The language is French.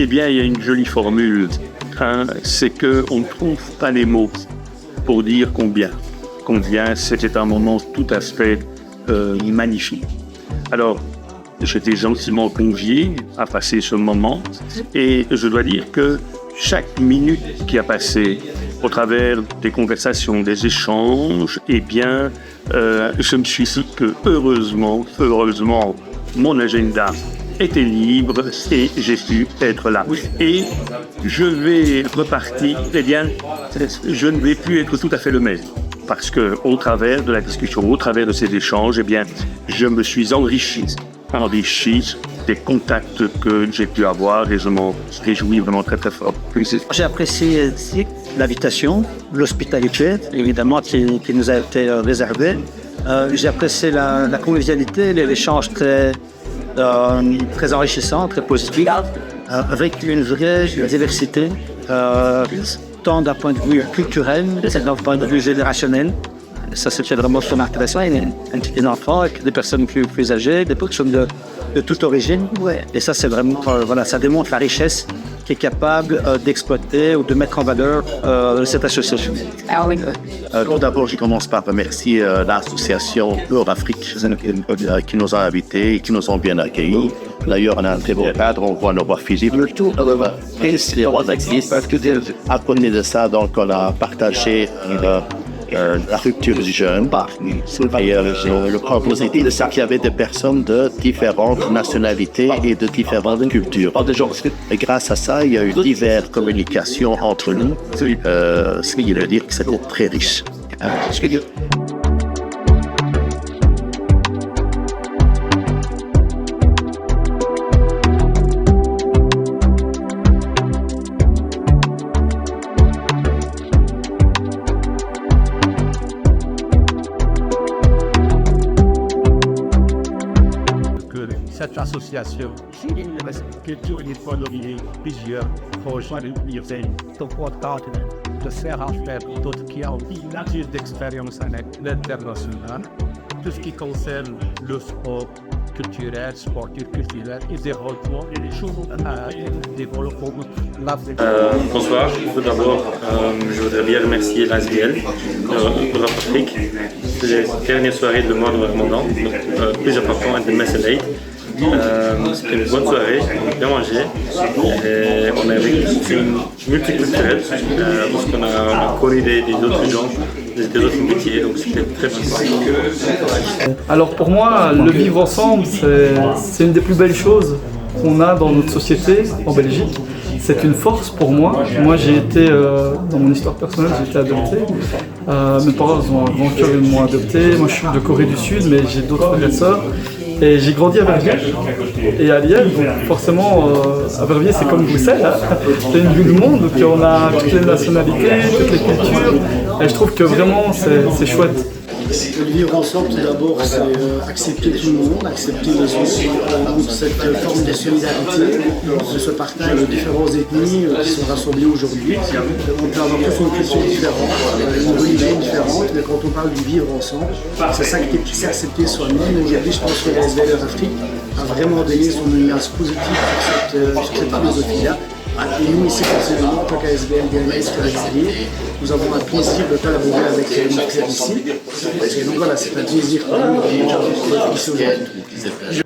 Eh bien, il y a une jolie formule, hein, c'est qu'on ne trouve pas les mots pour dire combien. Combien c'était un moment tout à fait magnifique. Alors, j'étais gentiment convié à passer ce moment et je dois dire que chaque minute qui a passé au travers des conversations, des échanges, eh bien, je me suis dit que heureusement, mon agenda était libre et j'ai pu être là. Et je vais repartir, eh bien, je ne vais plus être tout à fait le même. Parce qu'au travers de la discussion, au travers de ces échanges, eh bien, je me suis enrichi des contacts que j'ai pu avoir et je m'en réjouis vraiment très très fort. J'ai apprécié ici l'invitation, l'hospitalité, évidemment, qui nous a été réservée. J'ai apprécié la convivialité, l'échange très enrichissant, très positif, avec une vraie diversité, tant d'un point de vue culturel, d'un point de vue générationnel. Ça, c'était vraiment intéressant. Il y a des enfants, des personnes plus âgées, des personnes de toute origine. Ouais. Et ça, c'est vraiment, ça démontre la richesse qui est capable d'exploiter ou de mettre en valeur cette association. Tout d'abord, je commence par remercier l'association Eurafrique qui nous a invités et qui nous ont bien accueillis. D'ailleurs, on a un très beau cadre, on voit nos voix physiques. Après de ça, donc, on a partagé la rupture du jeûne. Et le propositif de ça qu'il y avait des personnes de différentes nationalités et de différentes cultures. Et grâce à ça, il y a eu diverses communications entre nous, ce qui veut dire que c'était très riche. Cette association culture et économie, plusieurs projets de faire affaire d'autres qui ont une d'expérience à l'international, tout ce qui concerne le sport culturel, sportif, culturel et développement et les choses à développer l'Afrique. Bonsoir, tout d'abord, je voudrais bien remercier l'ASBL pour l'Afrique. C'est la dernière soirée de mois de Ramadan, donc plus important de Messelate. C'était une bonne soirée, on a bien mangé et on a vécu une multiculturelle parce qu'on a connu des autres gens, des autres métiers, donc c'était très bien. Alors pour moi, le vivre ensemble, c'est une des plus belles choses qu'on a dans notre société en Belgique. C'est une force pour moi. Moi, j'ai été, dans mon histoire personnelle, j'ai été adopté. Mes parents m'ont adopté. Moi, je suis de Corée du Sud, mais j'ai d'autres frères et sœurs. Et j'ai grandi à Verviers et à Liège, donc forcément à Verviers c'est comme Bruxelles, hein. C'est une vue du monde, donc on a toutes les nationalités, toutes les cultures, et je trouve que vraiment c'est chouette. Le vivre ensemble, tout d'abord, c'est accepter tout le monde, accepter les autres, cette forme de solidarité, de ce partage de différentes ethnies qui sont rassemblées aujourd'hui. On peut avoir tous une culture différente, une religion différente, mais quand on parle du vivre ensemble, c'est ça qui est accepter soi-même. Aujourd'hui, je pense que la SBL Eurafrique a vraiment donné son nuance positive sur cette philosophie-là. Et nous, ici, personnellement, en tant qu'ASBL BNS nous avons un plaisir de collaborer avec nos frères ici. Et donc voilà, c'est un plaisir pour nous d'être ici aujourd'hui.